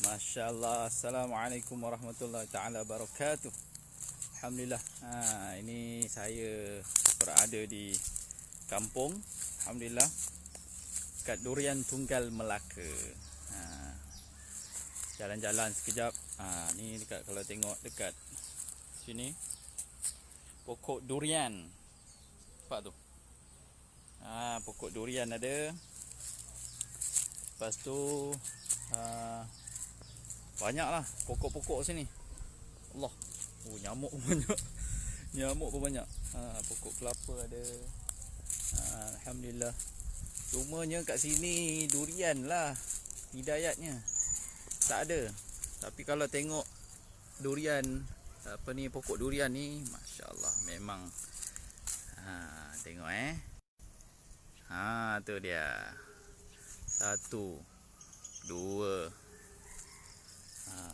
Masya Allah. Assalamualaikum warahmatullahi taala wabarakatuh. Alhamdulillah. Ini saya berada di kampung. Alhamdulillah. Dekat Durian Tunggal Melaka. Jalan-jalan sekejap. Ni dekat, kalau tengok dekat sini, pokok durian. Nampak tu? Pokok durian ada. Lepas tu banyaklah pokok-pokok sini. Allah. Nyamuk pun banyak. Nyamuk pun banyak. Pokok kelapa ada. Alhamdulillah. Cumanya kat sini durian lah hidayatnya. Tak ada. Tapi kalau tengok durian, pokok durian ni, masya-Allah, memang tengok tu dia. 1 2.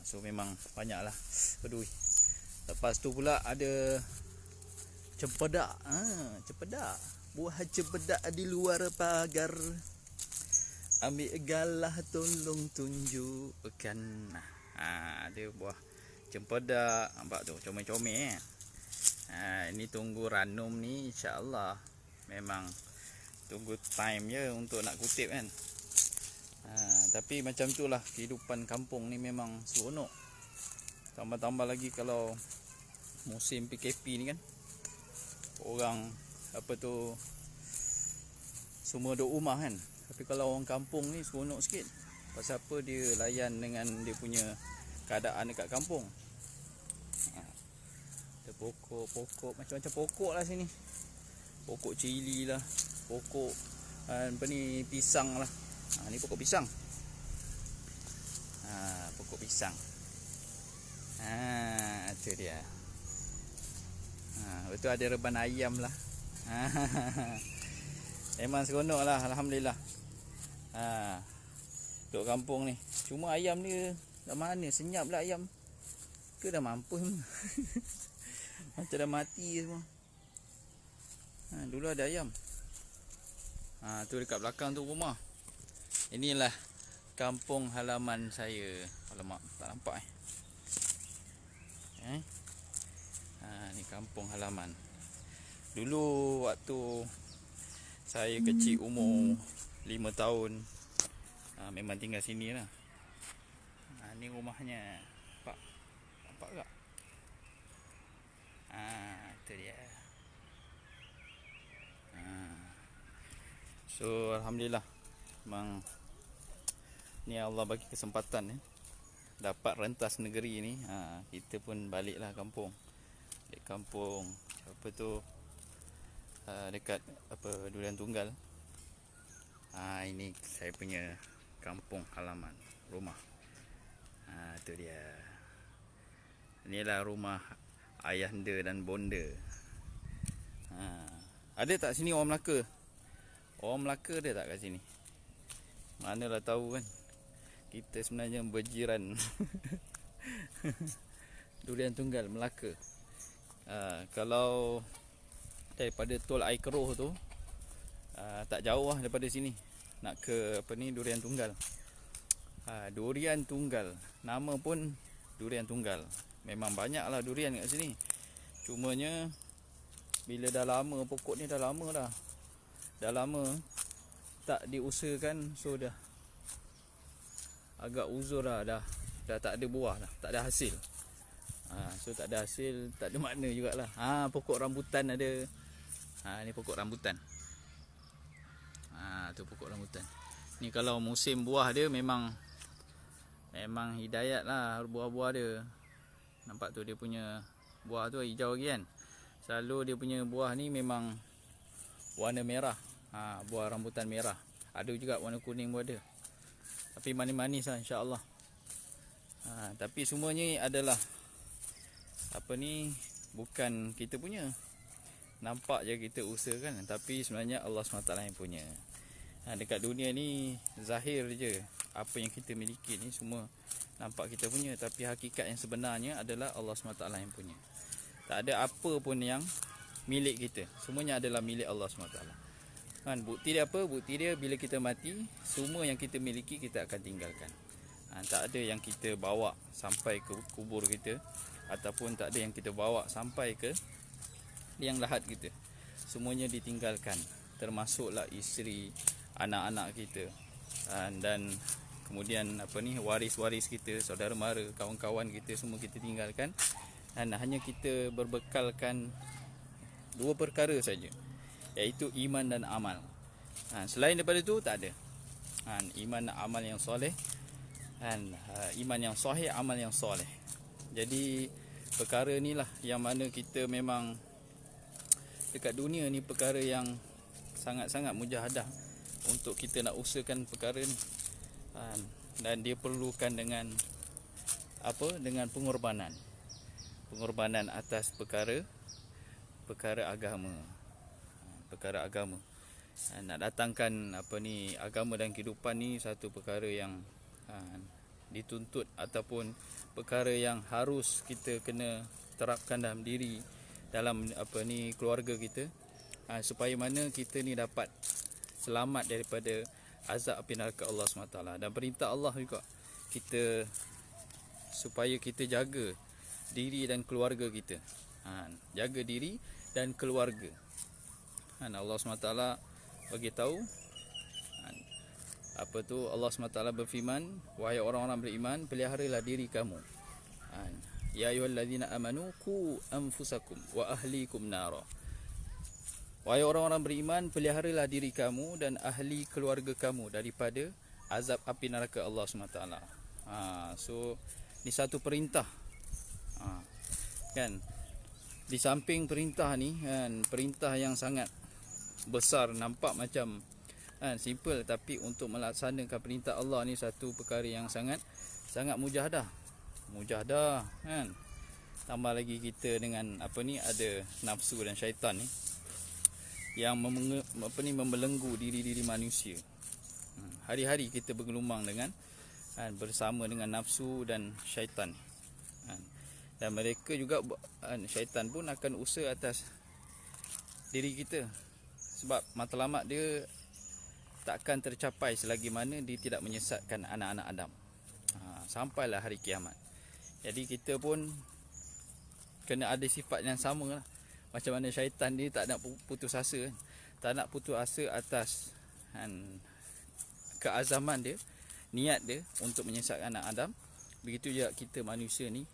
So memang banyaklah. Aduh. Lepas tu pula ada cempedak. Cempedak. Buah cempedak di luar pagar. Ambil galah tolong tunjukkan. Ada buah cempedak. Nampak tu, comel-comel. Ini tunggu ranum ni, insya-Allah. Memang tunggu time je untuk nak kutip kan. Tapi macam itulah kehidupan kampung ni, memang seronok. Tambah-tambah lagi kalau musim PKP ni kan, orang semua duduk rumah kan. Tapi kalau orang kampung ni seronok sikit. Pasal apa? Dia layan dengan dia punya keadaan dekat kampung. Ada pokok-pokok, macam-macam pokok lah sini. Pokok cili lah, pokok pisang lah. Ni pokok pisang. Pokok pisang. Itu dia. Betul, ada reban ayam lah. Memang seronok lah, alhamdulillah. Duduk kampung ni. Cuma ayam dia dah mana, senyap lah ayam. Ke dah mampus. Macam dah mati semua. Dulu ada ayam. Tu dekat belakang tu rumah. Inilah kampung halaman saya. Alamak, tak nampak ni kampung halaman. Dulu waktu saya kecil, umur 5 tahun, memang tinggal sini lah. Ni rumahnya. Nampak tak? Itu dia. So alhamdulillah, memang ni Allah bagi kesempatan dapat rentas negeri ni. Kita pun baliklah kampung. Balik kampung dekat Durian Tunggal. Ini saya punya kampung halaman, rumah. Itu dia. Inilah rumah ayahanda dan bonda. Ada tak sini orang Melaka? Orang Melaka ada tak kat sini? Manalah tahu kan. Kita sebenarnya berjiran. Durian Tunggal Melaka. Kalau daripada tol air keruh tu, tak jauh lah daripada sini. Nak ke Durian Tunggal. Durian Tunggal. Nama pun Durian Tunggal. Memang banyak lah durian kat sini. Cumanya bila dah lama, pokok ni dah lama dah. Dah lama tak diusahakan, so dah agak uzur dah. Dah tak ada buah dah, tak ada hasil. So tak ada hasil, tak ada makna jugalah. Pokok rambutan ada. Ni pokok rambutan. Tu pokok rambutan. Ni kalau musim buah dia memang hidayat lah buah-buah dia. Nampak tu dia punya buah tu hijau lagi kan. Selalu dia punya buah ni memang warna merah. Buah rambutan merah. Ada juga warna kuning pun ada. Tapi manis-manis lah, insya-Allah. Tapi semuanya adalah bukan kita punya. Nampak je kita usahakan, tapi sebenarnya Allah SWT yang punya. Dekat dunia ni zahir je. Apa yang kita miliki ni semua nampak kita punya, tapi hakikat yang sebenarnya adalah Allah SWT yang punya. Tak ada apa pun yang milik kita. Semuanya adalah milik Allah SWT. Bukti dia apa? Bukti dia bila kita mati, semua yang kita miliki kita akan tinggalkan. Tak ada yang kita bawa sampai ke kubur kita, ataupun tak ada yang kita bawa sampai ke liang lahat kita. Semuanya ditinggalkan, termasuklah isteri, anak-anak kita, dan kemudian waris-waris kita, saudara mara, kawan-kawan kita, semua kita tinggalkan. Dan hanya kita berbekalkan dua perkara saja, iaitu iman dan amal. Selain daripada itu tak ada. Iman dan amal yang soleh, iman yang sahih, amal yang soleh. Jadi perkara inilah yang mana kita memang dekat dunia ni perkara yang sangat-sangat mujahadah untuk kita nak usahakan perkara ni. Dan dia perlukan dengan dengan pengorbanan atas perkara agama. Nak datangkan agama dan kehidupan ni satu perkara yang dituntut, ataupun perkara yang harus kita kena terapkan dalam diri, dalam keluarga kita, supaya mana kita ni dapat selamat daripada azab api neraka Allah SWT. Dan perintah Allah juga kita supaya kita jaga diri dan keluarga kita. Jaga diri dan keluarga. Allah SWT bagi tahu, Allah SWT berfirman, wahai orang-orang beriman, peliharalah diri kamu. Ya ayyuhallazina amanu qu anfusakum wa ahlikum nara. Wahai orang-orang beriman, peliharalah diri kamu dan ahli keluarga kamu daripada azab api neraka Allah SWT. So ni satu perintah. Kan, di samping perintah ni, perintah yang sangat besar, nampak macam simple, tapi untuk melaksanakan perintah Allah ni satu perkara yang sangat mujahadah, kan. Tambah lagi kita dengan ada nafsu dan syaitan ni yang membelenggu diri manusia. Hari-hari kita bergelumang dengan bersama dengan nafsu dan syaitan. Dan mereka juga, syaitan pun akan usaha atas diri kita, sebab matlamat dia takkan tercapai selagi mana dia tidak menyesatkan anak-anak Adam, sampailah hari kiamat. Jadi kita pun kena ada sifat yang sama lah. Macam mana syaitan dia tak nak putus asa, tak nak putus asa atas keazaman dia, niat dia untuk menyesatkan anak Adam. Begitu juga kita manusia ni,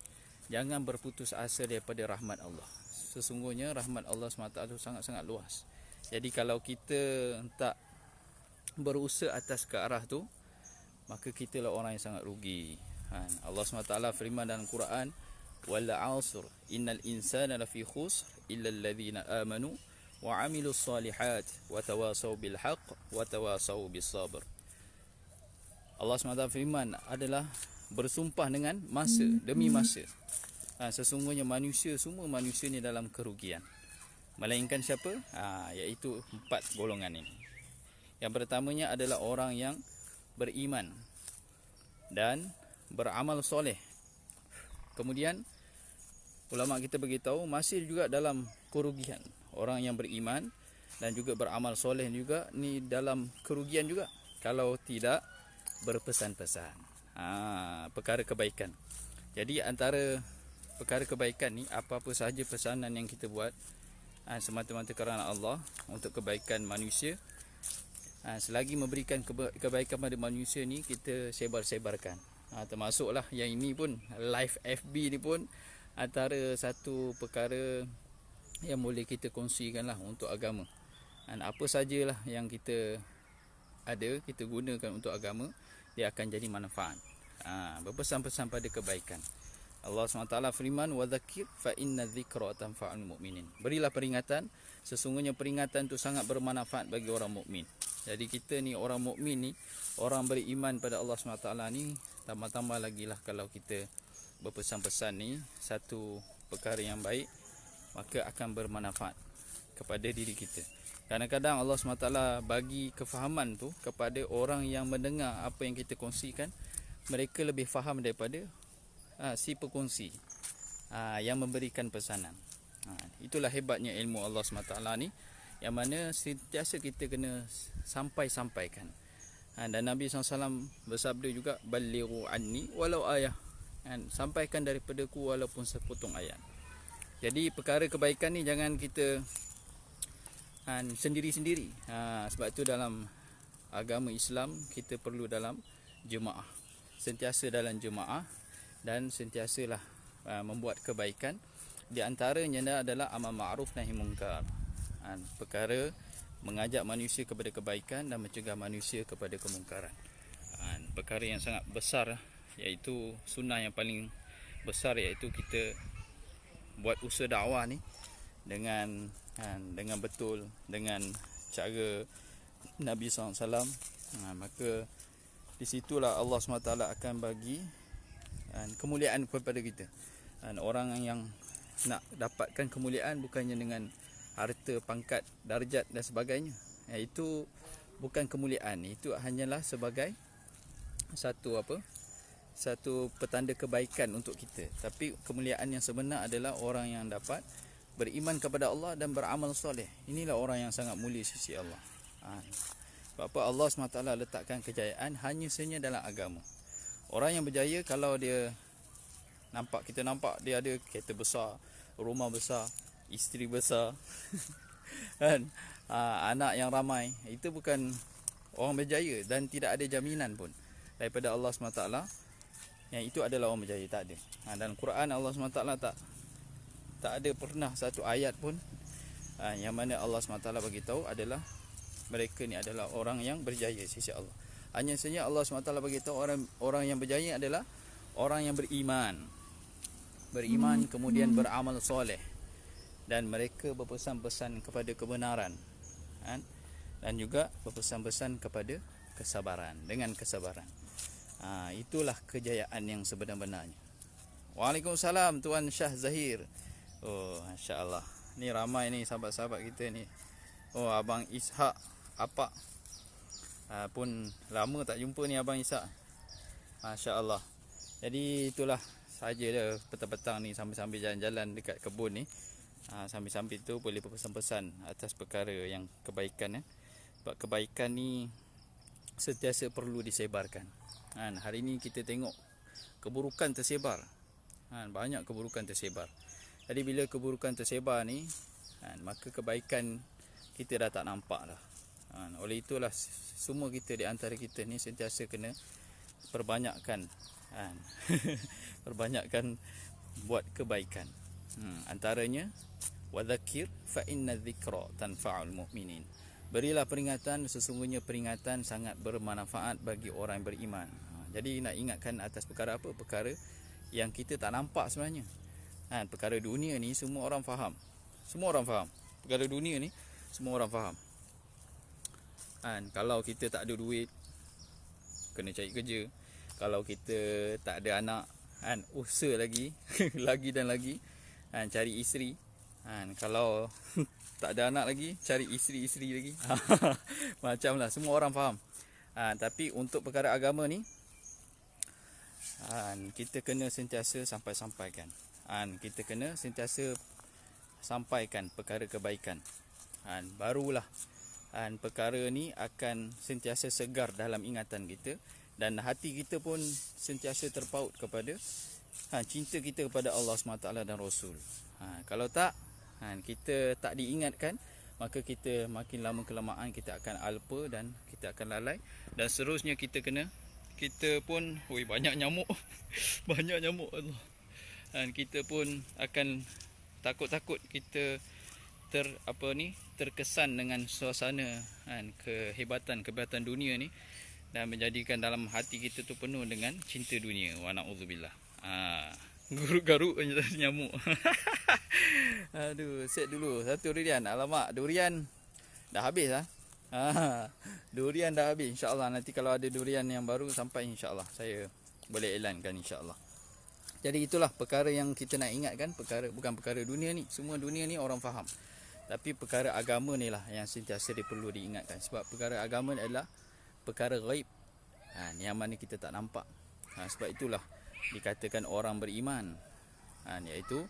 jangan berputus asa daripada rahmat Allah. Sesungguhnya rahmat Allah SWT itu sangat-sangat luas. Jadi kalau kita tak berusaha atas ke arah tu, maka kita lah orang yang sangat rugi. Allah SWT firman dalam Quran, wal 'asr innal insana lafi khusr illa alladhina amanu wa 'amilus solihat wa tawasaw bil haqq wa tawasaw bis sabr. Allah SWT firman adalah bersumpah dengan masa, demi masa. Sesungguhnya semua manusia ni dalam kerugian. Melainkan siapa? Iaitu 4 golongan ini. Yang pertamanya adalah orang yang beriman dan beramal soleh. Kemudian ulama kita beritahu masih juga dalam kerugian. Orang yang beriman dan juga beramal soleh juga ni dalam kerugian juga, kalau tidak berpesan-pesan perkara kebaikan. Jadi antara perkara kebaikan ni, apa-apa sahaja pesanan yang kita buat semata-mata kerana Allah, untuk kebaikan manusia, selagi memberikan kebaikan pada manusia ni, kita sebar-sebarkan. Termasuklah yang ini pun, live FB ni pun antara satu perkara yang boleh kita kongsikan lah untuk agama. Apa sajalah yang kita ada, kita gunakan untuk agama, dia akan jadi manfaat. Berpesan-pesan pada kebaikan. Allah SWT firman, wa dzakir fa inna dzikra tanfa'ul mu'minin. Berilah peringatan, sesungguhnya peringatan itu sangat bermanfaat bagi orang mukmin. Jadi kita ni orang mukmin ni, orang beriman pada Allah SWT ni, tambah-tambah lagi lah kalau kita berpesan-pesan ni, satu perkara yang baik, maka akan bermanfaat kepada diri kita. Kadang-kadang Allah SWT bagi kefahaman tu kepada orang yang mendengar apa yang kita kongsikan. Mereka lebih faham daripada si pekongsi yang memberikan pesanan. Itulah hebatnya ilmu Allah SWT ni, yang mana sentiasa kita kena sampaikan. Dan Nabi SAW bersabda juga, balighu anni walau ayah, sampaikan daripadaku walaupun sepotong ayat. Jadi perkara kebaikan ni jangan kita sendiri-sendiri. Sebab tu dalam agama Islam kita perlu dalam jemaah, sentiasa dalam jemaah, dan sentiasalah membuat kebaikan. Di antaranya adalah amal ma'ruf nahi munkar, perkara mengajak manusia kepada kebaikan dan mencegah manusia kepada kemungkaran. Perkara yang sangat besar, iaitu sunnah yang paling besar, iaitu kita buat usaha dakwah ni dengan betul, dengan cara Nabi SAW. Maka di situlah Allah SWT akan bagi kemuliaan kepada kita. Orang yang nak dapatkan kemuliaan bukannya dengan harta, pangkat, darjat dan sebagainya. Itu bukan kemuliaan, itu hanyalah sebagai satu petanda kebaikan untuk kita. Tapi kemuliaan yang sebenar adalah orang yang dapat beriman kepada Allah dan beramal soleh. Inilah orang yang sangat mulia sisi Allah. Sebab apa Allah SWT letakkan kejayaan hanya sahaja dalam agama. Orang yang berjaya kalau dia kita nampak dia ada kereta besar, rumah besar, isteri besar, anak yang ramai, itu bukan orang berjaya, dan tidak ada jaminan pun daripada Allah SWT yang itu adalah orang berjaya. Tak ada. Dalam Quran Allah SWT tak ada pernah satu ayat pun yang mana Allah SWT bagi tahu adalah mereka ni adalah orang yang berjaya sisi Allah. Hanya saja Allah SWT bagi tahu orang yang berjaya adalah orang yang beriman kemudian beramal soleh, dan mereka berpesan-pesan kepada kebenaran, dan juga berpesan-pesan kepada kesabaran. Dengan kesabaran, itulah kejayaan yang sebenar-benarnya. Waalaikumsalam Tuan Syah Zahir. Oh, masya-Allah. Ni ramai ni sahabat-sahabat kita ni. Oh, Abang Ishak Apak, pun lama tak jumpa ni Abang Ishak. Masya-Allah. Jadi itulah saja dah petang-petang ni, sambil-sambil jalan-jalan dekat kebun ni. Sambil-sambil tu boleh berpesan-pesan atas perkara yang kebaikan. Sebab kebaikan ni sentiasa perlu disebarkan. Hari ni kita tengok keburukan tersebar. Banyak keburukan tersebar. Jadi bila keburukan tersebar ni, maka kebaikan kita dah tak nampak dah. Oleh itulah semua kita di antara kita ni sentiasa kena perbanyakkan perbanyakkan buat kebaikan. Antaranya wadzakir fa inna dzikra tanfa'ul mu'minin. Berilah peringatan, sesungguhnya peringatan sangat bermanfaat bagi orang yang beriman. Jadi nak ingatkan atas perkara apa? Perkara yang kita tak nampak sebenarnya. Perkara dunia ni semua orang faham. Semua orang faham. Perkara dunia ni semua orang faham. Kalau kita tak ada duit, kena cari kerja. Kalau kita tak ada anak, usaha lagi lagi dan lagi, cari isteri. Kalau tak ada anak lagi, cari isteri-isteri lagi. Macamlah, semua orang faham. Tapi untuk perkara agama ni, kita kena sentiasa sampaikan. Kita kena sentiasa sampaikan perkara kebaikan. Barulah perkara ni akan sentiasa segar dalam ingatan kita, dan hati kita pun sentiasa terpaut kepada cinta kita kepada Allah SWT dan Rasul. Kalau tak, kita tak diingatkan, maka kita makin lama kelamaan kita akan alpa dan kita akan lalai. Dan seterusnya kita pun banyak nyamuk. Banyak nyamuk Allah. Kita pun akan takut-takut kita terkesan dengan suasana kehebatan dunia ni, dan menjadikan dalam hati kita tu penuh dengan cinta dunia. Wa na'udzubillah. Garuk-garuk nyamuk. Aduh, set dulu satu durian. Alamak, durian dah habis lah. Durian dah habis. InsyaAllah nanti kalau ada durian yang baru sampai, InsyaAllah saya boleh elankan, InsyaAllah. Jadi itulah perkara yang kita nak ingatkan. Bukan perkara dunia ni. Semua dunia ni orang faham. Tapi perkara agama ni lah yang sentiasa perlu diingatkan. Sebab perkara agama ni adalah perkara ghaib, yang mana kita tak nampak. Sebab itulah dikatakan orang beriman, iaitu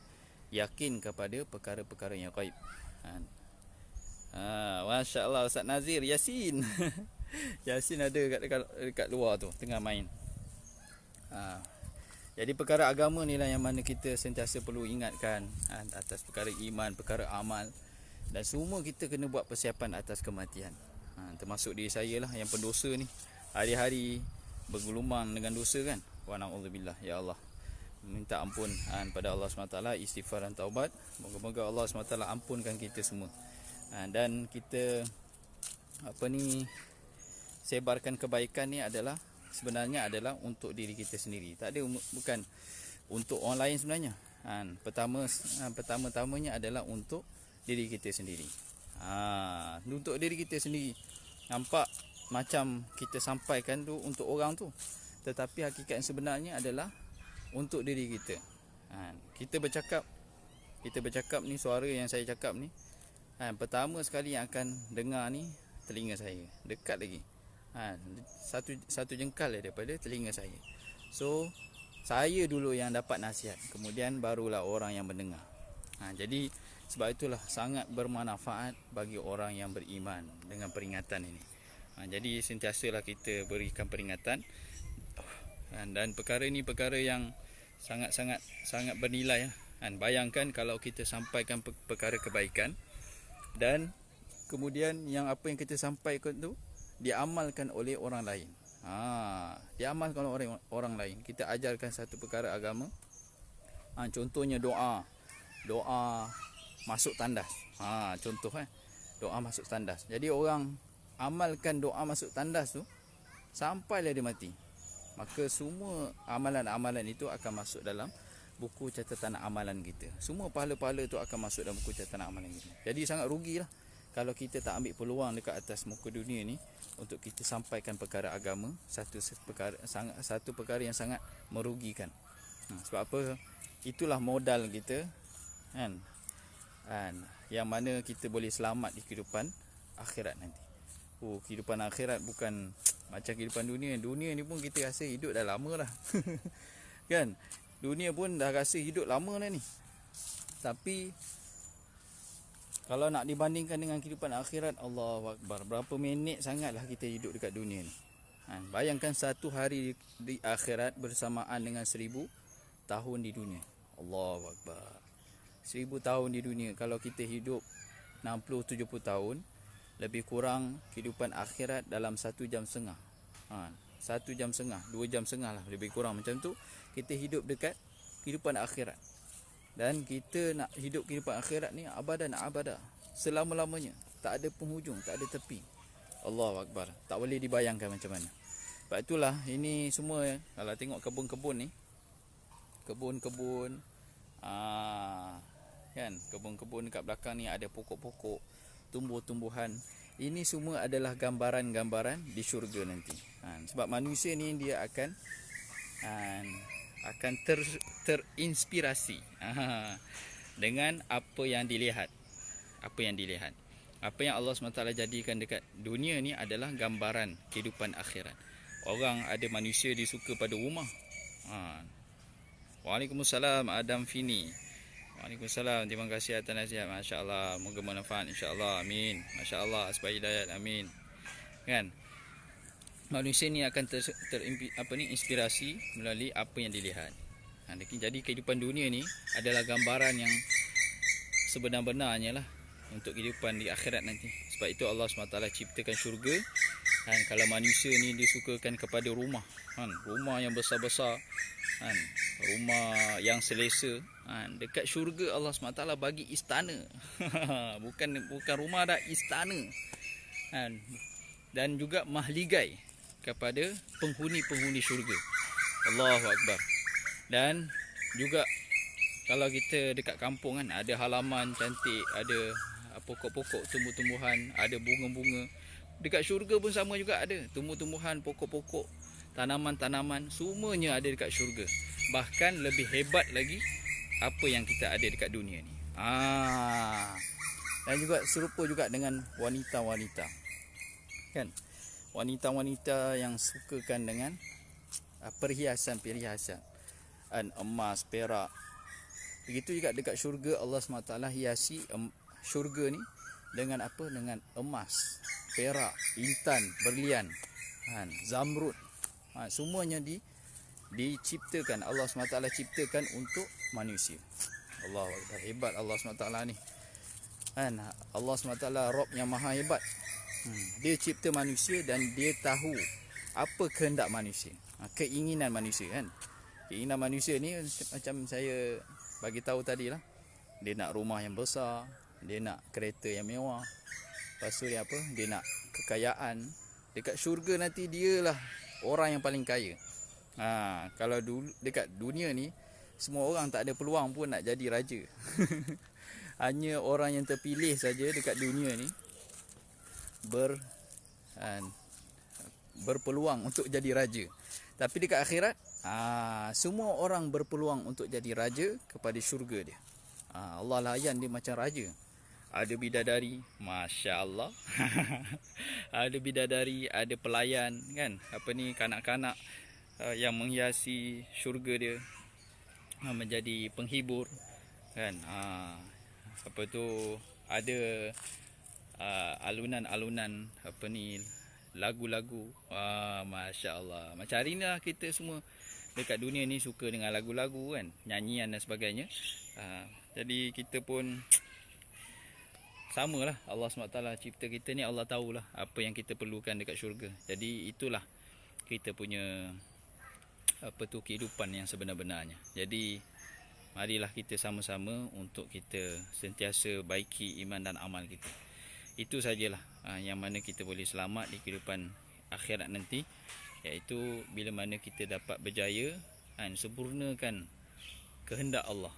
yakin kepada perkara-perkara yang ghaib. Masya Allah, Ustaz Nazir Yasin. Yasin ada dekat luar tu, tengah main. Ha. Jadi perkara agama ni lah yang mana kita sentiasa perlu ingatkan, atas perkara iman, perkara amal, dan semua kita kena buat persiapan atas kematian. Termasuk diri saya lah yang pendosa ni, hari-hari bergelumang dengan dosa kan. Wa na'udzubillah, ya Allah, minta ampun pada Allah SWT, istighfar dan taubat. Moga-moga Allah SWT ampunkan kita semua. Dan kita sebarkan kebaikan ni sebenarnya adalah untuk diri kita sendiri. Tak ada, bukan untuk orang lain sebenarnya. Pertama-tamanya adalah untuk diri kita sendiri. Untuk diri kita sendiri. Nampak macam kita sampaikan tu untuk orang tu, tetapi hakikat yang sebenarnya adalah untuk diri kita. Kita bercakap ni, suara yang saya cakap ni, pertama sekali yang akan dengar ni telinga saya, dekat lagi. Satu jengkal daripada telinga saya. So saya dulu yang dapat nasihat, kemudian barulah orang yang mendengar. Jadi sebab itulah sangat bermanfaat bagi orang yang beriman dengan peringatan ini. Jadi sentiasalah kita berikan peringatan. Dan perkara ini perkara yang sangat bernilai. Bayangkan kalau kita sampaikan perkara kebaikan, dan kemudian yang apa yang kita sampaikan tu diamalkan oleh orang lain. Diamalkan oleh orang lain. Kita ajarkan satu perkara agama. Contohnya doa masuk tandas. Contoh doa masuk tandas. Jadi orang amalkan doa masuk tandas tu sampailah dia mati. Maka semua amalan-amalan itu akan masuk dalam buku catatan amalan kita. Semua pahala-pahala itu akan masuk dalam buku catatan amalan kita. Jadi sangat rugilah kalau kita tak ambil peluang dekat atas muka dunia ni untuk kita sampaikan perkara agama, satu perkara yang sangat merugikan. Sebab apa? Itulah modal kita, kan? Yang mana kita boleh selamat di kehidupan akhirat nanti. Kehidupan akhirat bukan macam kehidupan dunia. Dunia ni pun kita rasa hidup dah lama dah. Kan? Dunia pun dah rasa hidup lama dah ni. Tapi kalau nak dibandingkan dengan kehidupan akhirat, Allahu Akbar, berapa minit sangatlah kita hidup dekat dunia ni. Bayangkan satu hari di akhirat bersamaan dengan 1000 tahun di dunia. Allahu Akbar. 1000 tahun di dunia. Kalau kita hidup 60-70 tahun, lebih kurang kehidupan akhirat dalam 1 jam setengah. 1 jam setengah, 2 jam setengah lah, lebih kurang macam tu. Kita hidup dekat kehidupan akhirat. Dan kita nak hidup kehidupan akhirat ni abadan abada, selama-lamanya. Tak ada penghujung, tak ada tepi. Allahu Akbar. Tak boleh dibayangkan macam mana. Sebab itulah ini semua, kalau tengok kebun-kebun ni, kebun-kebun, kan, kebun-kebun dekat belakang ni ada pokok-pokok, tumbuh-tumbuhan. Ini semua adalah gambaran-gambaran di syurga nanti. Sebab manusia ni dia akan terinspirasi dengan apa yang dilihat. Apa yang Allah SWT jadikan dekat dunia ni adalah gambaran kehidupan akhirat. Orang ada manusia dia suka pada rumah. Waalaikumsalam Adam Fini. Waalaikumsalam. Terima kasih atas nasihat. Masya-Allah. Moga bermanfaat insya-Allah. Amin. Masya-Allah, asbab hidayat. Amin. Kan? Manusia ni akan inspirasi melalui apa yang dilihat. Jadi kehidupan dunia ni adalah gambaran yang sebenar-benarnya lah untuk kehidupan di akhirat nanti. Sebab itu Allah SWT ciptakan syurga. Kalau manusia ni disukakan kepada rumah, rumah yang besar-besar, rumah yang selesa, dekat syurga Allah SWT bagi istana. bukan rumah dah, istana. Dan juga mahligai kepada penghuni-penghuni syurga. Allahu Akbar. Dan juga kalau kita dekat kampung kan, ada halaman cantik, ada pokok-pokok, tumbuh-tumbuhan, ada bunga-bunga. Dekat syurga pun sama juga ada tumbuh-tumbuhan, pokok-pokok, tanaman-tanaman, semuanya ada dekat syurga. Bahkan lebih hebat lagi apa yang kita ada dekat dunia ni. Dan juga serupa juga dengan wanita-wanita. Kan? Wanita-wanita yang sukakan dengan perhiasan-perhiasan, emas, perak. Begitu juga dekat syurga Allah SWT hiasi syurga ni dengan apa? Dengan emas, perak, intan, berlian, zamrud. Semuanya diciptakan. Allah SWT ciptakan untuk manusia. Allah hebat Allah SWT ni. Allah SWT Rabb yang maha hebat. Dia cipta manusia dan dia tahu apa kehendak manusia, keinginan manusia kan. Keinginan manusia ni macam saya bagi tahu tadi lah. Dia nak rumah yang besar, dia nak kereta yang mewah. Lepas tu dia apa? Dia nak kekayaan. Dekat syurga nanti dialah orang yang paling kaya. Kalau dulu dekat dunia ni semua orang tak ada peluang pun nak jadi raja. Hanya orang yang terpilih saja dekat dunia ni berpeluang untuk jadi raja. Tapi dekat akhirat semua orang berpeluang untuk jadi raja kepada syurga dia. Allah layan dia macam raja. Ada bidadari, Masya Allah. Ada bidadari, ada pelayan kan. Kanak-kanak yang menghiasi syurga dia, menjadi penghibur kan. Ada alunan-alunan lagu-lagu. Masya Allah. Macam hari ni lah kita semua dekat dunia ni suka dengan lagu-lagu kan, nyanyian dan sebagainya. Jadi kita pun samalah. Allah SWT cipta kita ni, Allah tahulah apa yang kita perlukan dekat syurga. Jadi itulah kita punya kehidupan yang sebenar-benarnya. Jadi marilah kita sama-sama untuk kita sentiasa baiki iman dan amal kita. Itu sajalah yang mana kita boleh selamat di kehidupan akhirat nanti, iaitu bila mana kita dapat berjaya sempurnakan kehendak Allah.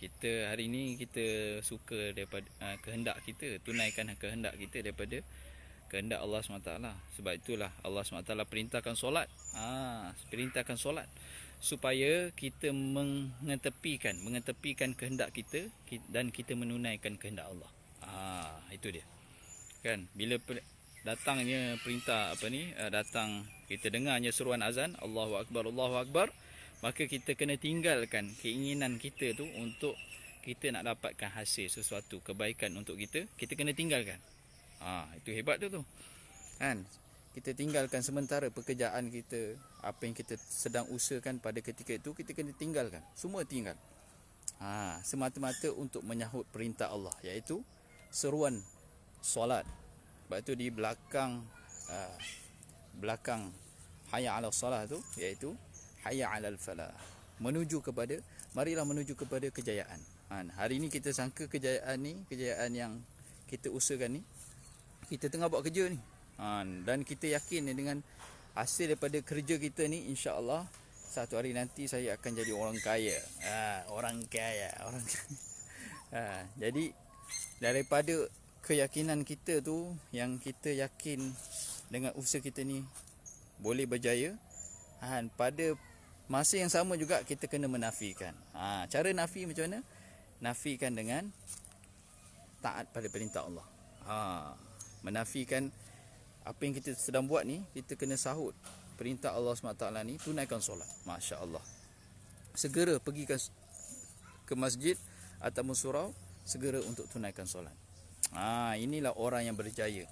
Kita hari ini kita suka daripada kehendak kita, tunaikan kehendak kita daripada kehendak Allah SWT. Sebab itulah Allah SWT perintahkan solat. Perintahkan solat supaya kita mengetepikan kehendak kita dan kita menunaikan kehendak Allah. Itu dia. Kan bila datangnya perintah datang, kita dengarnya seruan azan, Allahu Akbar, Allahu Akbar, maka kita kena tinggalkan keinginan kita tu untuk kita nak dapatkan hasil sesuatu kebaikan untuk kita kena tinggalkan. Itu hebat tu kan. Kita tinggalkan sementara pekerjaan kita, apa yang kita sedang usahakan pada ketika itu kita kena tinggalkan. Semua tinggal. Semata-mata untuk menyahut perintah Allah, iaitu seruan solat. Sebab tu di belakang hayya 'ala salah tu iaitu hayya 'alal falah. Marilah menuju kepada kejayaan. Hari ni kita sangka kejayaan yang kita usahakan ni, kita tengah buat kerja ni. Dan kita yakin dengan hasil daripada kerja kita ni, insya-Allah satu hari nanti saya akan jadi orang kaya. Orang kaya. Jadi daripada keyakinan kita tu, yang kita yakin dengan usaha kita ni boleh berjaya, pada masa yang sama juga kita kena menafikan. Cara nafi macam mana? Nafikan dengan taat pada perintah Allah. Menafikan apa yang kita sedang buat ni, kita kena sahut perintah Allah SWT ni, tunaikan solat. Masya Allah. Segera pergi ke masjid atau surau, segera untuk tunaikan solat. Inilah orang yang berjaya.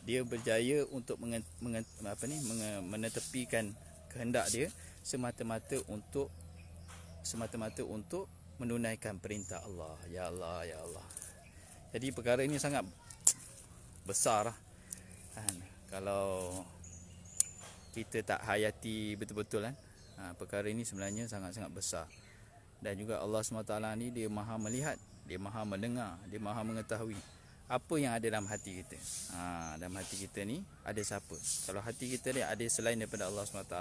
Dia berjaya untuk menetepikan kehendak dia semata-mata untuk menunaikan perintah Allah. Ya Allah, ya Allah. Jadi perkara ini sangat besar lah. Kalau kita tak hayati betul-betul perkara ini sebenarnya sangat-sangat besar. Dan juga Allah SWT ni dia maha melihat, dia maha mendengar, dia maha mengetahui apa yang ada dalam hati kita. Dalam hati kita ni ada siapa? Kalau hati kita ni ada selain daripada Allah SWT,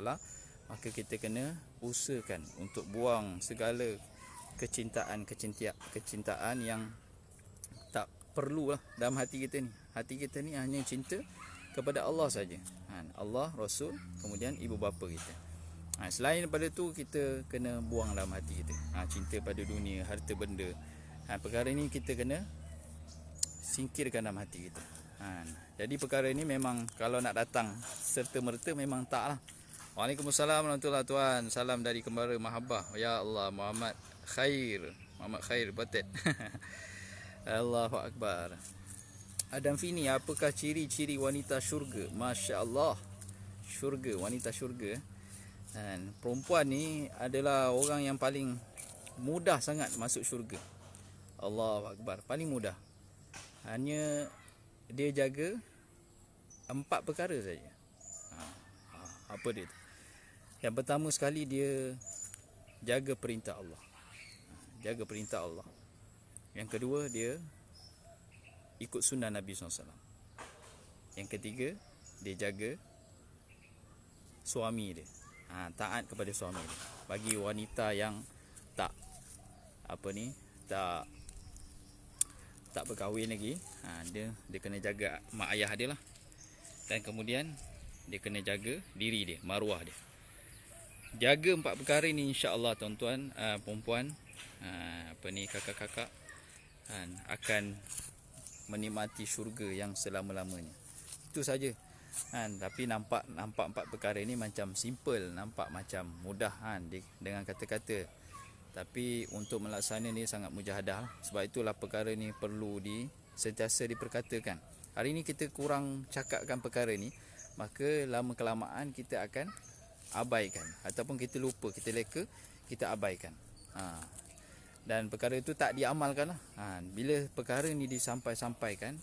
maka kita kena usahakan untuk buang segala kecintaan yang tak perlulah dalam hati kita ni. Hati kita ni hanya cinta kepada Allah saja. Allah, Rasul, kemudian ibu bapa kita. Selain daripada tu, kita kena buang dalam hati kita. Cinta pada dunia, harta benda. Perkara ni kita kena singkirkan dalam hati kita. Jadi perkara ini memang kalau nak datang serta-merta memang tak lah. Waalaikumsalam warahmatullahi wabarakatuh. Salam dari Kembara Mahabbah. Ya Allah, Muhammad Khair Batet. Allahu Akbar. Adam Fini, apakah ciri-ciri wanita syurga? Masya Allah, syurga, wanita syurga. Dan perempuan ni adalah orang yang paling mudah sangat masuk syurga. Allahu Akbar, paling mudah. Hanya dia jaga 4 perkara saja. Apa dia tu? Yang pertama sekali, dia jaga perintah Allah. Jaga perintah Allah. Yang kedua, dia ikut sunnah Nabi SAW. Yang ketiga, dia jaga suami dia. Taat kepada suami dia. Bagi wanita yang tak tak berkahwin lagi, dia kena jaga mak ayah dia lah. Dan kemudian dia kena jaga diri dia, maruah dia. Jaga 4 perkara ni, insya-Allah tuan-tuan, perempuan, kakak-kakak, akan menikmati syurga yang selama-lamanya. Itu saja. Tapi nampak 4 perkara ni macam simple, nampak macam mudah dengan kata-kata. Tapi untuk melaksana ni sangat mujahadah. Sebab itulah perkara ni perlu sentiasa diperkatakan. Hari ni kita kurang cakapkan perkara ni, maka lama kelamaan kita akan abaikan, ataupun kita lupa, kita leka, kita abaikan. Dan perkara itu tak diamalkan lah. Bila perkara ni disampaikan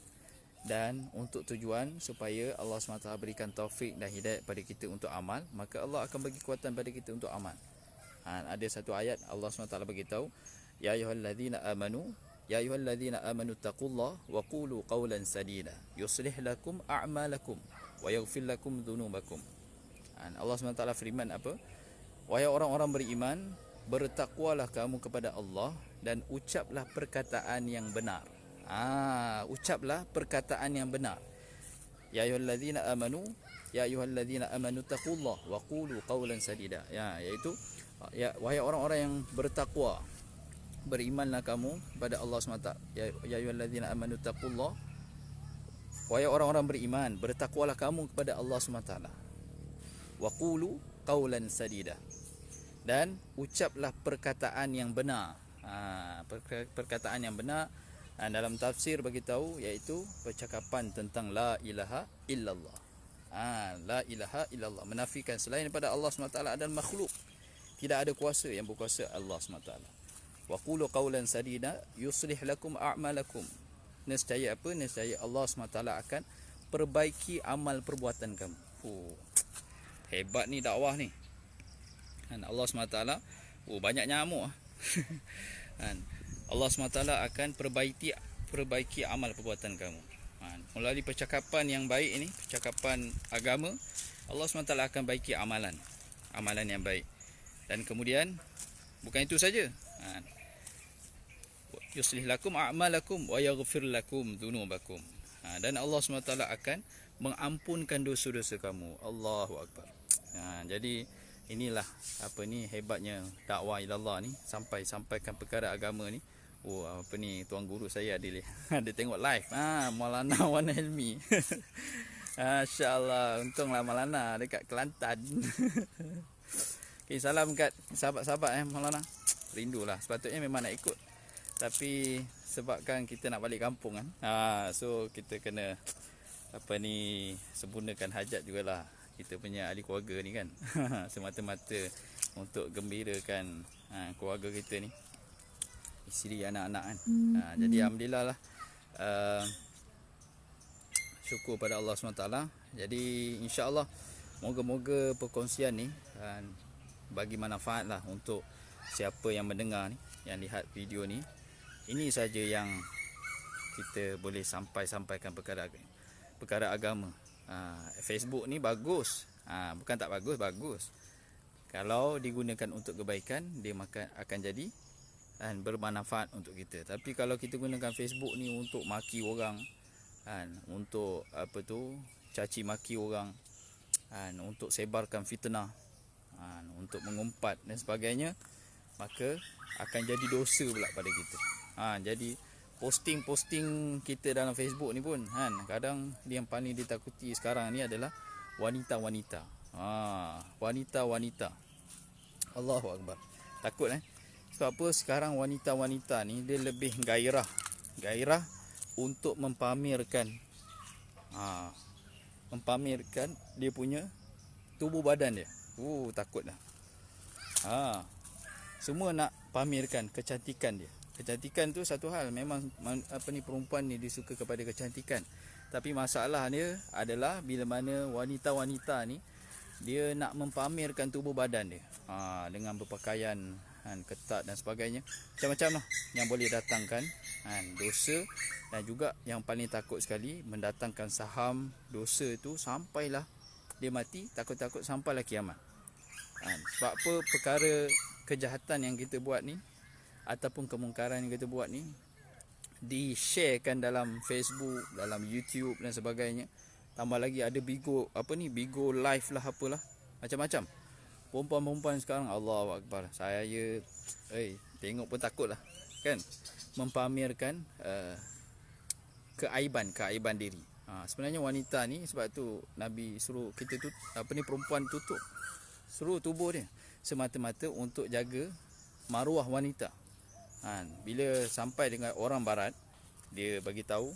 dan untuk tujuan supaya Allah SWT berikan taufik dan hidayat pada kita untuk amal, maka Allah akan bagi kekuatan pada kita untuk amal. Ada satu ayat Allah SWT bagi tahu, ya ayyuhallazina amanu taqullaha wa qulu qawlan sadida yuslih lakum a'malakum wa yaghfir lakum dhunubakum. Allah SWT firman apa? Wahai orang-orang beriman, bertakwalah kamu kepada Allah dan ucaplah perkataan yang benar. Ucaplah perkataan yang benar. Ya ayyuhallazina amanu taqullaha wa qulu qawlan sadida. Iaitu wahai orang-orang yang bertakwa, berimanlah kamu kepada Allah SWT. Ya ayyuhallazina amanu taqullaha, wahai orang-orang beriman, bertakwalah kamu kepada Allah SWT. Wa qulu qawlan sadida, dan ucaplah perkataan yang benar. Perkataan yang benar dalam tafsir bagi tahu, iaitu percakapan tentang la ilaha illallah. La ilaha illallah, menafikan selain daripada Allah SWT dan makhluk. Tidak ada kuasa yang berkuasa Allah SWT. Wa qulu qawlan sadida yuslih lakum a'malakum. Nescaya apa? Nescaya Allah SWT akan perbaiki amal perbuatan kamu. Hebat ni dakwah ni. Allah SWT, banyak nyamuk. Allah SWT akan perbaiki amal perbuatan kamu. Melalui percakapan yang baik ini, percakapan agama, Allah SWT akan baiki amalan yang baik. Dan kemudian bukan itu saja. Yuslih lakum a'malakum wa yaghfir lakum dhunubakum. Dan Allah SWT akan mengampunkan dosa-dosa kamu. Allahu Akbar. Jadi inilah hebatnya dakwah ilallah ni, sampaikan perkara agama ni. Tuan guru saya ada tengok live. Maulana Wan Helmi. Masya-Allah, untunglah Maulana dekat Kelantan. Salam kat sahabat-sahabat Maulana. Rindulah, sepatutnya memang nak ikut, tapi sebabkan kita nak balik kampung so kita kena sempurnakan hajat jugalah kita punya ahli keluarga ni kan. Semata-mata untuk gembirakan keluarga kita ni, isteri, anak-anak kan. Jadi alhamdulillah lah, syukur pada Allah SWT. Jadi insya-Allah moga-moga perkongsian ni bagi manfaat lah untuk siapa yang mendengar ni, yang lihat video ni. Ini saja yang kita boleh sampaikan perkara agama. Facebook ni bagus, bukan tak bagus, bagus. Kalau digunakan untuk kebaikan, dia akan jadi dan bermanfaat untuk kita. Tapi kalau kita gunakan Facebook ni untuk maki orang, untuk caci maki orang, untuk sebarkan fitnah, untuk mengumpat dan sebagainya, maka akan jadi dosa pula pada kita. Jadi posting kita dalam Facebook ni pun kadang yang paling ditakuti sekarang ni adalah wanita-wanita. Wanita-wanita. Allahu Akbar. Takut Sebab apa? Sekarang wanita-wanita ni dia lebih gairah untuk mempamerkan mempamerkan dia punya tubuh badan dia. Takut dah. Semua nak pamerkan kecantikan dia. Kecantikan tu satu hal, memang perempuan ni dia suka kepada kecantikan. Tapi masalah dia adalah bila mana wanita-wanita ni dia nak mempamerkan tubuh badan dia dengan berpakaian ketat dan sebagainya. Macam-macam lah yang boleh datangkan dosa, dan juga yang paling takut sekali mendatangkan saham dosa tu sampailah dia mati, takut-takut sampailah kiamat. Sebab apa? Perkara kejahatan yang kita buat ni ataupun kemungkaran yang kita buat ni di-sharekan dalam Facebook, dalam YouTube dan sebagainya. Tambah lagi ada Bigo live lah, apalah macam-macam. Perempuan-perempuan sekarang, Allahu Akbar, saya tengok pun takut lah kan, mempamerkan keaiban diri. Sebenarnya wanita ni, sebab tu Nabi suruh kita perempuan tutup seluruh tubuh dia semata-mata untuk jaga maruah wanita. Bila sampai dengan orang barat, dia bagi tahu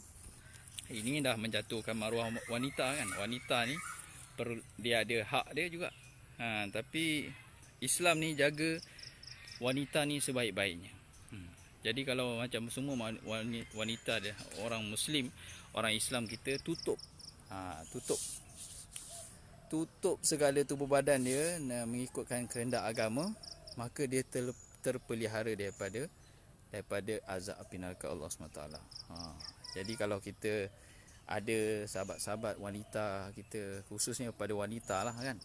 ini dah menjatuhkan maruah wanita kan. Wanita ni dia ada hak dia juga. Tapi Islam ni jaga wanita ni sebaik-baiknya. Jadi kalau macam semua wanita dia, orang Muslim, orang Islam, kita tutup segala tubuh badan dia mengikutkan kehendak agama, maka dia terpelihara daripada azab api neraka Allah SWT. Jadi kalau kita ada sahabat-sahabat wanita kita, khususnya pada wanita lah kan,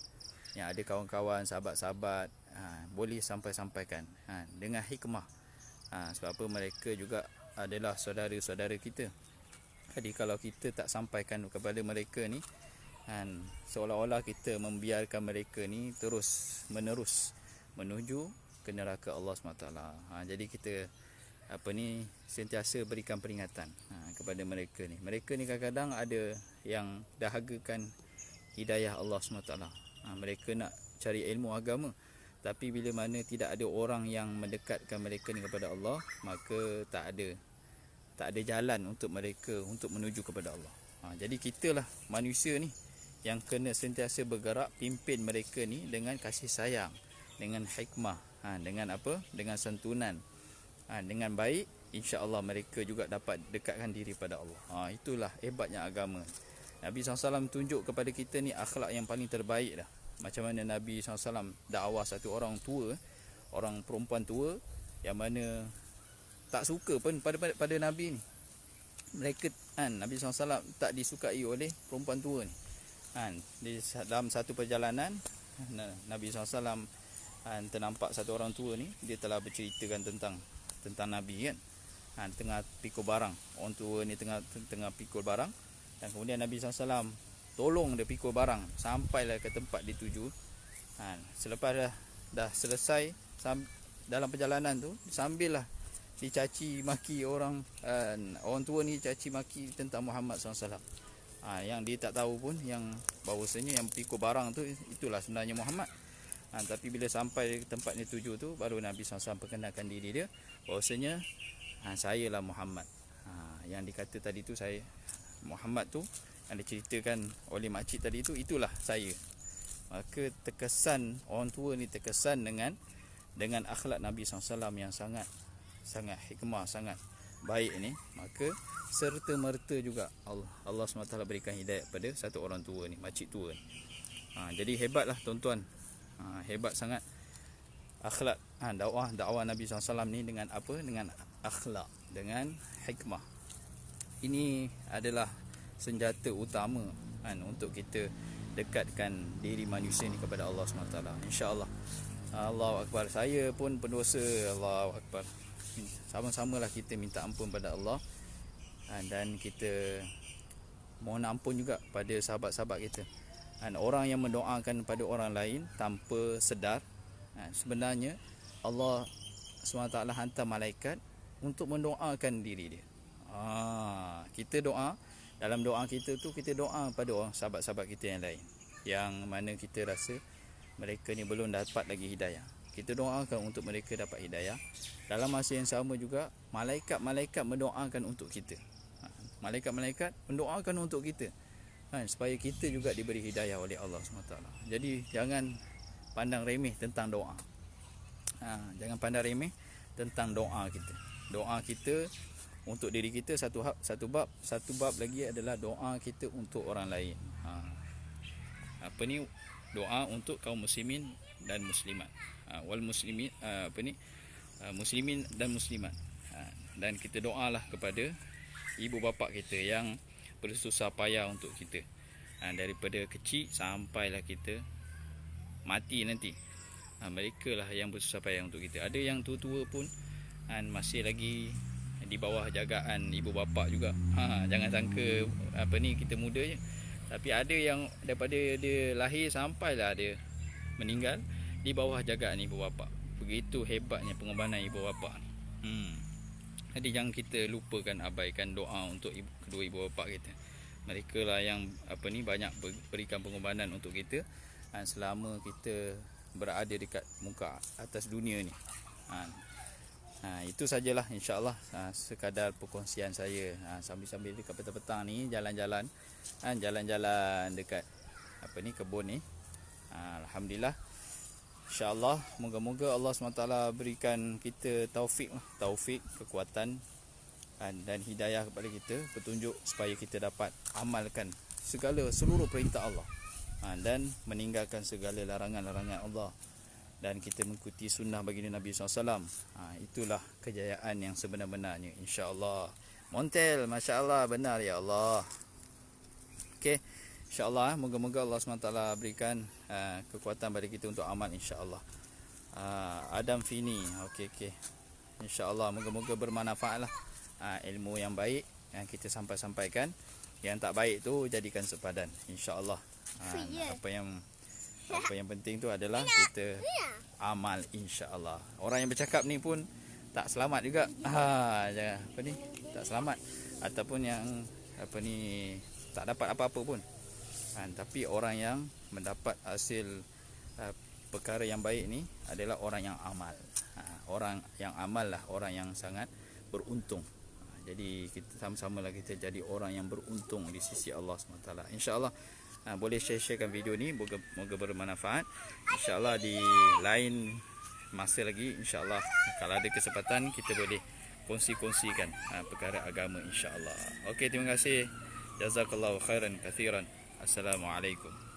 yang ada kawan-kawan, sahabat-sahabat, boleh sampaikan dengan hikmah. Sebab apa? Mereka juga adalah saudara-saudara kita. Jadi kalau kita tak sampaikan kepada mereka ni, seolah-olah kita membiarkan mereka ni terus menerus menuju ke neraka Allah SWT. Jadi kita sentiasa berikan peringatan kepada mereka ni. Mereka ni kadang-kadang ada yang dahagakan hidayah Allah SWT. Mereka nak cari ilmu agama, tapi bila mana tidak ada orang yang mendekatkan mereka ni kepada Allah, maka tak ada jalan untuk mereka untuk menuju kepada Allah. Jadi kitalah manusia ni yang kena sentiasa bergerak, pimpin mereka ni dengan kasih sayang, dengan hikmah, dengan dengan santunan, dengan baik. InsyaAllah mereka juga dapat dekatkan diri pada Allah. Itulah hebatnya agama. Nabi SAW tunjuk kepada kita ni akhlak yang paling terbaik dah. Macam mana Nabi SAW dakwah satu orang tua, orang perempuan tua, yang mana tak suka pun pada Nabi ni. Mereka Nabi SAW tak disukai oleh perempuan tua ni. Dalam satu perjalanan, Nabi SAW ternampak satu orang tua ni, dia telah berceritakan tentang Nabi kan. Tengah pikul barang, orang tua ni tengah pikul barang, dan kemudian Nabi SAW tolong dia pikul barang sampailah ke tempat dituju. Selepas dah selesai dalam perjalanan tu, sambil lah dicaci maki orang tua ni caci maki tentang Muhammad SAW. Yang dia tak tahu pun yang bahawasanya yang pikul barang tu itulah sebenarnya Muhammad. Tapi bila sampai tempat ni tuju tu, baru Nabi SAW perkenalkan diri dia bahawasanya saya lah Muhammad. Yang dikata tadi tu, saya Muhammad tu yang diceritakan oleh makcik tadi tu, itulah saya. Maka terkesan, orang tua ni terkesan dengan akhlak Nabi SAW yang sangat hikmah, sangat baik ni. Maka serta merta juga Allah SWT berikan hidayah pada satu orang tua ni, makcik tua ni. Jadi hebatlah tuan-tuan, hebat sangat akhlak dakwah Nabi SAW ni dengan dengan akhlak, dengan hikmah. Ini adalah senjata utama untuk kita dekatkan diri manusia ni kepada Allah SWT. InsyaAllah. Allahu Akbar. Saya pun pendosa. Allahu Akbar. Sama-samalah kita minta ampun pada Allah, dan kita mohon ampun juga pada sahabat-sahabat kita. Orang yang mendoakan pada orang lain tanpa sedar, sebenarnya Allah SWT hantar malaikat untuk mendoakan diri dia. Kita doa, dalam doa kita tu, kita doa pada orang sahabat-sahabat kita yang lain, yang mana kita rasa mereka ni belum dapat lagi hidayah. Kita doakan untuk mereka dapat hidayah. Dalam masa yang sama juga, malaikat-malaikat mendoakan untuk kita. malaikat-malaikat mendoakan untuk kita, kan, supaya kita juga diberi hidayah oleh Allah SWT. Jadi jangan pandang remeh tentang doa. Jangan pandang remeh tentang doa kita. Doa kita untuk diri kita satu bab lagi adalah doa kita untuk orang lain. Doa untuk kaum muslimin dan muslimat. Wal muslimin muslimin dan muslimat. Dan kita doalah kepada ibu bapa kita yang bersusah payah untuk kita, daripada kecil sampailah kita mati nanti. Mereka lah yang bersusah payah untuk kita. Ada yang tua-tua pun masih lagi di bawah jagaan ibu bapa juga. Jangan sangka kita muda je. Tapi ada yang daripada dia lahir sampailah dia meninggal di bawah jagaan ibu bapa. Begitu hebatnya pengorbanan ibu bapa ni. Jadi jangan kita lupakan, abaikan doa untuk kedua ibu bapa kita. Mereka lah yang banyak berikan pengorbanan untuk kita selama kita berada dekat muka atas dunia ni. Itu sajalah insya-Allah sekadar perkongsian saya sambil-sambil dekat petang-petang ni jalan-jalan dekat kebun ni. Alhamdulillah, insya-Allah moga-moga Allah SWT berikan kita taufik, kekuatan dan hidayah kepada kita, petunjuk supaya kita dapat amalkan seluruh perintah Allah dan meninggalkan segala larangan-larangan Allah, dan kita mengikuti sunnah baginda Nabi SAW. Itulah kejayaan yang sebenar-benarnya, insya-Allah. Montel, masya-Allah, benar ya Allah. Okey, insya-Allah moga-moga Allah SWT berikan kekuatan pada kita untuk amal, insya-Allah. Adam Fini, okey. Insya-Allah moga-moga bermanfaatlah ilmu yang baik yang kita sampaikan. Yang tak baik tu jadikan sepadan, insya-Allah. Apa yang penting tu adalah kita amal, insya-Allah. Orang yang bercakap ni pun tak selamat juga. Tak selamat, ataupun yang tak dapat apa-apa pun. Tapi orang yang mendapat hasil perkara yang baik ni adalah orang yang amal. Orang yang amal lah orang yang sangat beruntung. Jadi kita sama-sama lah kita jadi orang yang beruntung di sisi Allah SWT. InsyaAllah boleh share-sharekan video ni, moga bermanfaat. InsyaAllah di lain masa lagi, InsyaAllah kalau ada kesempatan kita boleh kongsi-kongsikan perkara agama, InsyaAllah. Okey, terima kasih. Jazakallahu khairan kathiran. Assalamualaikum.